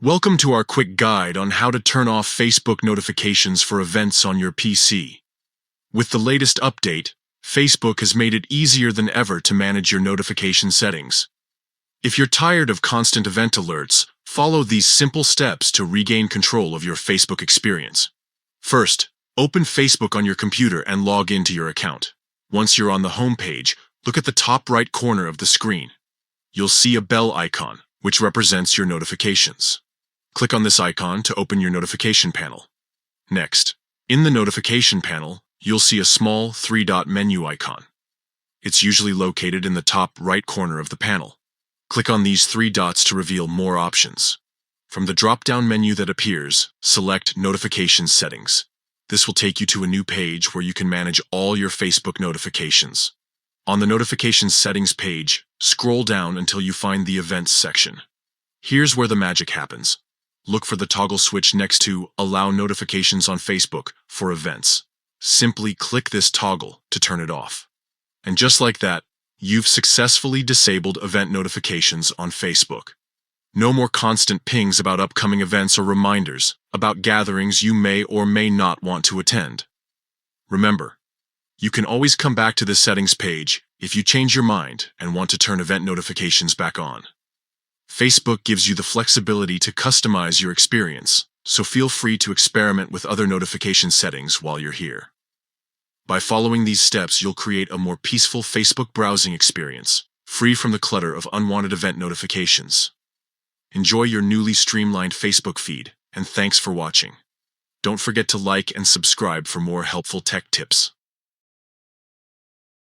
Welcome to our quick guide on how to turn off Facebook notifications for events on your PC. With the latest update, Facebook has made it easier than ever to manage your notification settings. If you're tired of constant event alerts, follow these simple steps to regain control of your Facebook experience. First, open Facebook on your computer and log into your account. Once you're on the home page, look at the top right corner of the screen. You'll see a bell icon, which represents your notifications. Click on this icon to open your notification panel. Next, in the notification panel, you'll see a small three-dot menu icon. It's usually located in the top right corner of the panel. Click on these three dots to reveal more options. From the drop-down menu that appears, select Notification Settings. This will take you to a new page where you can manage all your Facebook notifications. On the Notification Settings page, scroll down until you find the Events section. Here's where the magic happens. Look for the toggle switch next to Allow Notifications on Facebook for Events. Simply click this toggle to turn it off. And just like that, you've successfully disabled event notifications on Facebook. No more constant pings about upcoming events or reminders about gatherings you may or may not want to attend. Remember, you can always come back to this settings page if you change your mind and want to turn event notifications back on. Facebook gives you the flexibility to customize your experience, so feel free to experiment with other notification settings while you're here. By following these steps, you'll create a more peaceful Facebook browsing experience, free from the clutter of unwanted event notifications. Enjoy your newly streamlined Facebook feed, and thanks for watching. Don't forget to like and subscribe for more helpful tech tips.